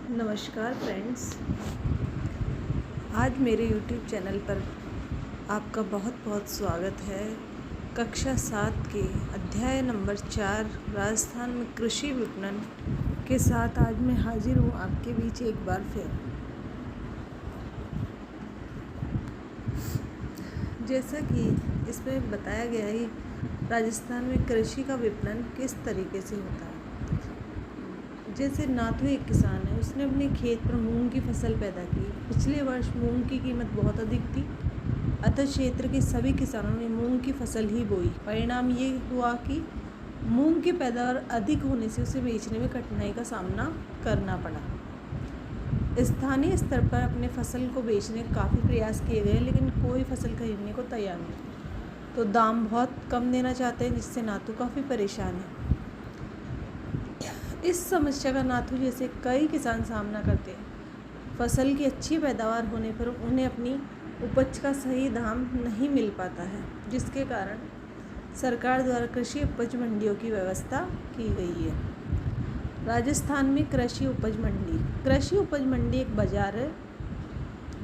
नमस्कार फ्रेंड्स। आज मेरे YouTube चैनल पर आपका बहुत बहुत स्वागत है। कक्षा 7 के अध्याय नंबर 4 राजस्थान में कृषि विपणन के साथ आज मैं हाजिर हूँ आपके बीच एक बार फिर। जैसा कि इसमें बताया गया है, राजस्थान में कृषि का विपणन किस तरीके से होता है। जैसे नाथू एक किसान है, उसने अपने खेत पर मूंग की फसल पैदा की। पिछले वर्ष मूंग की कीमत बहुत अधिक थी, अतः क्षेत्र के सभी किसानों ने मूंग की फसल ही बोई। परिणाम ये हुआ कि मूंग की पैदावार अधिक होने से उसे बेचने में कठिनाई का सामना करना पड़ा। स्थानीय स्तर पर अपने फसल को बेचने के काफ़ी प्रयास किए गए, लेकिन कोई फसल खरीदने को तैयार नहीं। तो दाम बहुत कम देना चाहते हैं, जिससे नाथू काफ़ी परेशान है। इस समस्या का नाथू जैसे कई किसान सामना करते हैं। फसल की अच्छी पैदावार होने पर उन्हें अपनी उपज का सही दाम नहीं मिल पाता है, जिसके कारण सरकार द्वारा कृषि उपज मंडियों की व्यवस्था की गई है। राजस्थान में कृषि उपज मंडी। कृषि उपज मंडी एक बाजार है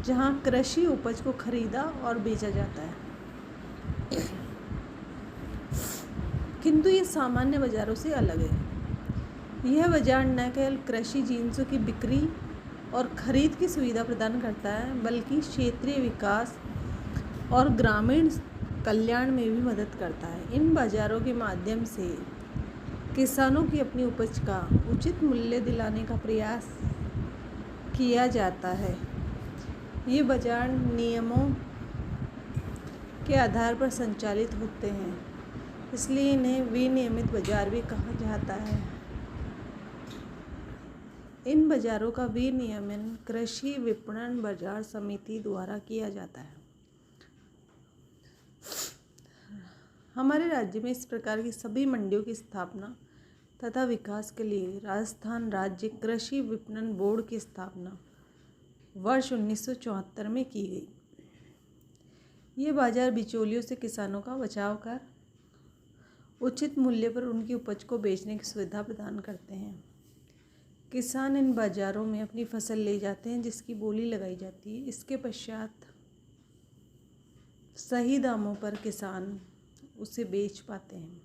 जहां कृषि उपज को खरीदा और बेचा जाता है, किंतु ये सामान्य बाजारों से अलग है। यह बाजार न केवल कृषि जिन्सों की बिक्री और खरीद की सुविधा प्रदान करता है, बल्कि क्षेत्रीय विकास और ग्रामीण कल्याण में भी मदद करता है। इन बाज़ारों के माध्यम से किसानों की अपनी उपज का उचित मूल्य दिलाने का प्रयास किया जाता है। ये बाजार नियमों के आधार पर संचालित होते हैं, इसलिए इन्हें विनियमित बाजार भी कहा जाता है। इन बाज़ारों का विनियमन कृषि विपणन बाजार समिति द्वारा किया जाता है। हमारे राज्य में इस प्रकार की सभी मंडियों की स्थापना तथा विकास के लिए राजस्थान राज्य कृषि विपणन बोर्ड की स्थापना वर्ष 1974 में की गई। ये बाजार बिचौलियों से किसानों का बचाव कर उचित मूल्य पर उनकी उपज को बेचने की सुविधा प्रदान करते हैं। किसान इन बाज़ारों में अपनी फसल ले जाते हैं, जिसकी बोली लगाई जाती है। इसके पश्चात सही दामों पर किसान उसे बेच पाते हैं।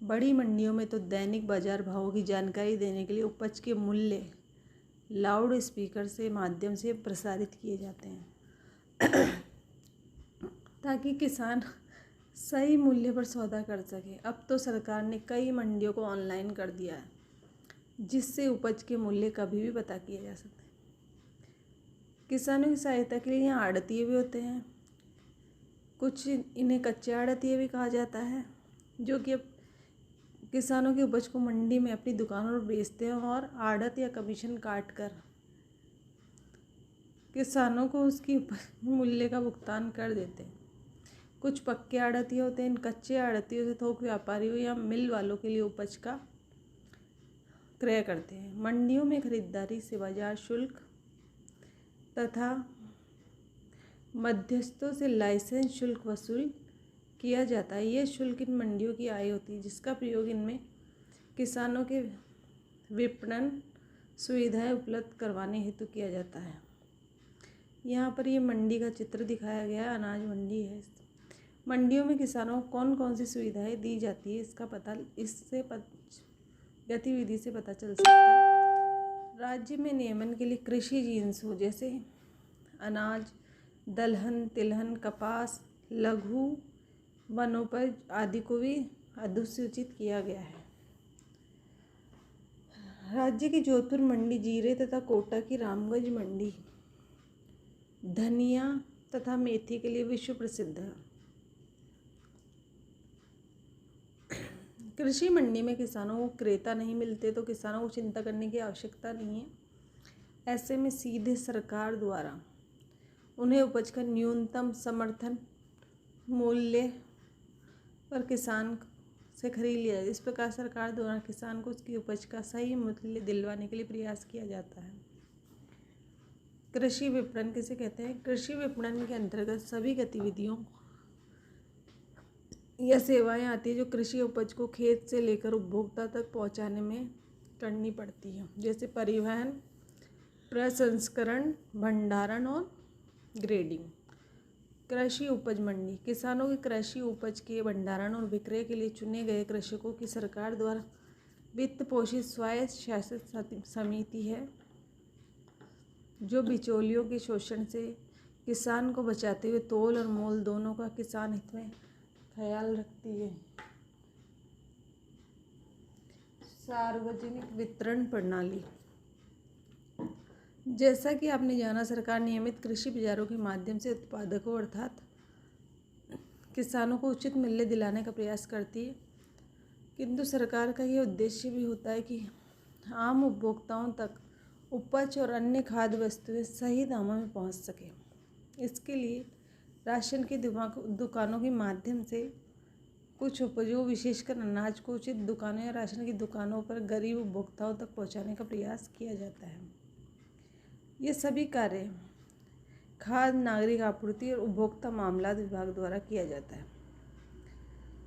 बड़ी मंडियों में तो दैनिक बाजार भावों की जानकारी देने के लिए उपज के मूल्य लाउड स्पीकर से माध्यम से प्रसारित किए जाते हैं ताकि किसान सही मूल्य पर सौदा कर सके। अब तो सरकार ने कई मंडियों को ऑनलाइन कर दिया है, जिससे उपज के मूल्य कभी भी पता किए जा सकते हैं। किसानों की सहायता के लिए यहाँ आड़तिए भी होते हैं। कुछ इन्हें कच्चे आड़तिए भी कहा जाता है, जो कि अब किसानों की उपज को मंडी में अपनी दुकानों पर बेचते हैं और आड़त या कमीशन काट कर किसानों को उसकी मूल्य का भुगतान कर देते हैं। कुछ पक्के आड़तिए होते हैं। इन कच्चे आड़तियों से थोक व्यापारियों या मिल वालों के लिए उपज का क्रय करते हैं। मंडियों में खरीदारी से बाजार शुल्क तथा मध्यस्थों से लाइसेंस शुल्क वसूल किया जाता है। यह शुल्क इन मंडियों की आय होती है, जिसका प्रयोग इनमें किसानों के विपणन सुविधाएं उपलब्ध करवाने हेतु किया जाता है। यहाँ पर ये मंडी का चित्र दिखाया गया है, अनाज मंडी है। मंडियों में किसानों को कौन कौन सी सुविधाएं दी जाती है, इसका पता गतिविधि से पता चल सकता है। राज्य में नियमन के लिए कृषि जिन्सों जैसे अनाज, दलहन, तिलहन, कपास, लघु वनोपज आदि को भी अधिसूचित किया गया है। राज्य की जोधपुर मंडी जीरे तथा कोटा की रामगंज मंडी धनिया तथा मेथी के लिए विश्व प्रसिद्ध है। कृषि मंडी में किसानों को क्रेता नहीं मिलते, तो किसानों को चिंता करने की आवश्यकता नहीं है। ऐसे में सीधे सरकार द्वारा उन्हें उपज का न्यूनतम समर्थन मूल्य पर किसान से खरीद लिया जाए। इस प्रकार सरकार द्वारा किसान को उसकी उपज का सही मूल्य दिलवाने के लिए प्रयास किया जाता है। कृषि विपणन किसे कहते हैं? कृषि विपणन के अंतर्गत सभी गतिविधियों या सेवाएं आती है जो कृषि उपज को खेत से लेकर उपभोक्ता तक पहुंचाने में करनी पड़ती है, जैसे परिवहन, प्रसंस्करण, भंडारण और ग्रेडिंग। कृषि उपज मंडी किसानों की कृषि उपज के भंडारण और विक्रय के लिए चुने गए कृषकों की सरकार द्वारा वित्त पोषित स्वायत्त शासित समिति है, जो बिचौलियों के शोषण से किसान को बचाते हुए तोल और मोल दोनों का किसान हित में ख्याल रखती है। सार्वजनिक वितरण प्रणाली। जैसा कि आपने जाना, सरकार नियमित कृषि बाजारों के माध्यम से उत्पादकों अर्थात किसानों को उचित मूल्य दिलाने का प्रयास करती है, किंतु सरकार का यह उद्देश्य भी होता है कि आम उपभोक्ताओं तक उपज और अन्य खाद्य वस्तुएं सही दामों में पहुंच सके। इसके लिए राशन की दुकानों के माध्यम से कुछ उपजों विशेषकर अनाज को उचित दुकानों या राशन की दुकानों पर गरीब उपभोक्ताओं तक पहुंचाने का प्रयास किया जाता है। ये सभी कार्य खाद्य नागरिक आपूर्ति और उपभोक्ता मामलात विभाग द्वारा किया जाता है।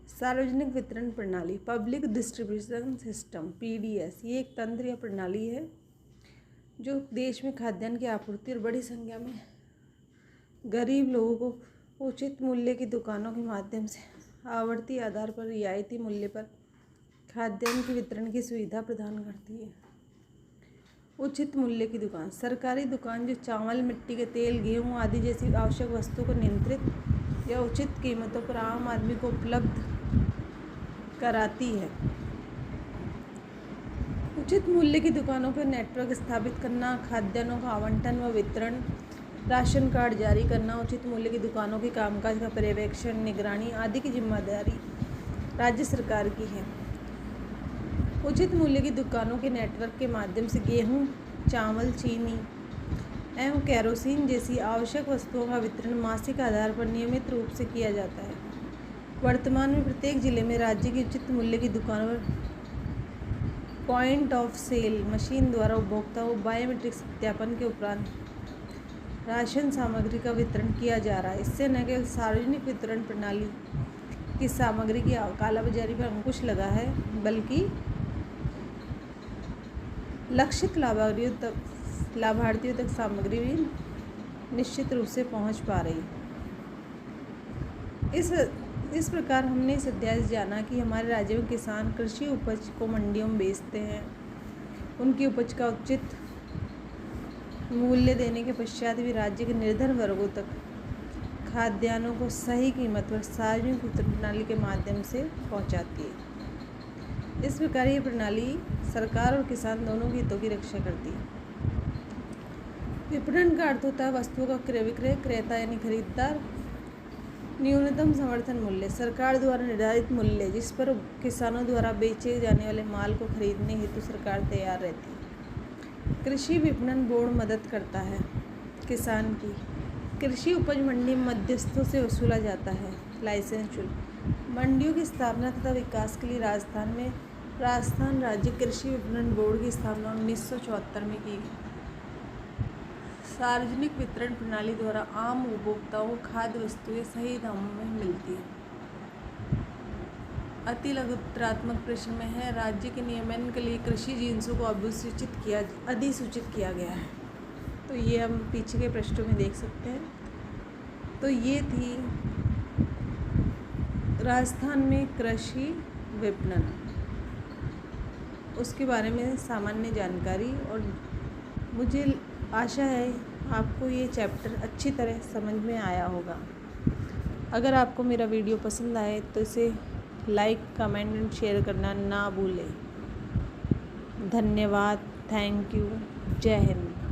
सार्वजनिक वितरण प्रणाली, पब्लिक डिस्ट्रीब्यूशन सिस्टम (PDS), ये एक तंत्र या प्रणाली है जो देश में खाद्यान्न की आपूर्ति और बड़ी संख्या में गरीब लोगों को उचित मूल्य की दुकानों के माध्यम से आवर्ती आधार पर रियायती मूल्य पर खाद्यान्न के वितरण की सुविधा प्रदान करती है। उचित मूल्य की दुकान, सरकारी दुकान जो चावल, मिट्टी के तेल, गेहूं आदि जैसी आवश्यक वस्तुओं को नियंत्रित या उचित कीमतों पर आम आदमी को उपलब्ध कराती है। उचित मूल्य की दुकानों पर नेटवर्क स्थापित करना, खाद्यान्नों का आवंटन व वितरण, राशन कार्ड जारी करना, उचित मूल्य की दुकानों के कामकाज का पर्यवेक्षण, निगरानी आदि की जिम्मेदारी राज्य सरकार की है। उचित मूल्य की दुकानों के नेटवर्क के माध्यम से गेहूं, चावल, चीनी एवं केरोसिन जैसी आवश्यक वस्तुओं का वितरण मासिक आधार पर नियमित रूप से किया जाता है। वर्तमान में प्रत्येक जिले में राज्य की उचित मूल्य की दुकानों पर पॉइंट ऑफ सेल मशीन द्वारा उपभोक्ताओं को बायोमेट्रिक सत्यापन के उपरांत राशन सामग्री का वितरण किया जा रहा है। इससे न केवल सार्वजनिक वितरण प्रणाली की सामग्री की कालाबाजारी पर अंकुश लगा है, बल्कि लक्षित लाभार्थियों तक सामग्री भी निश्चित रूप से पहुंच पा रही है। इस प्रकार हमने इस अध्याय से जाना कि हमारे राज्य में किसान कृषि उपज को मंडियों में बेचते हैं। उनकी उपज का उचित मूल्य देने के पश्चात भी राज्य के निर्धन वर्गों तक खाद्यान्नों को सही कीमत पर सार्वजनिक वितरण प्रणाली के माध्यम से पहुंचाती है। इस प्रकार ये प्रणाली सरकार और किसान दोनों के हितों की रक्षा करती है। विपणन का अर्थ होता है वस्तुओं का क्रय विक्रय, क्रेता यानी खरीददार, न्यूनतम समर्थन मूल्य, सरकार द्वारा निर्धारित मूल्य जिस पर किसानों द्वारा बेचे जाने वाले माल को खरीदने हेतु सरकार तैयार रहती है। कृषि विपणन बोर्ड मदद करता है किसान की। कृषि उपज मंडी मध्यस्थों से वसूला जाता है लाइसेंस शुल्क। मंडियों की स्थापना तथा विकास के लिए राजस्थान राज्य कृषि विपणन बोर्ड की स्थापना 1974 में की गई। सार्वजनिक वितरण प्रणाली द्वारा आम उपभोक्ताओं को खाद्य वस्तुएं सही दामों में मिलती हैं। अति लघुत्रात्मक प्रश्न में है, राज्य के नियमन के लिए कृषि जिन्सों को अधिसूचित किया गया है। तो ये हम पीछे के पृष्ठों में देख सकते हैं। तो ये थी राजस्थान में कृषि विपणन, उसके बारे में सामान्य जानकारी। और मुझे आशा है आपको ये चैप्टर अच्छी तरह समझ में आया होगा। अगर आपको मेरा वीडियो पसंद आए तो इसे लाइक, कमेंट एंड शेयर करना ना भूलें। धन्यवाद। Thank you. जय हिंद।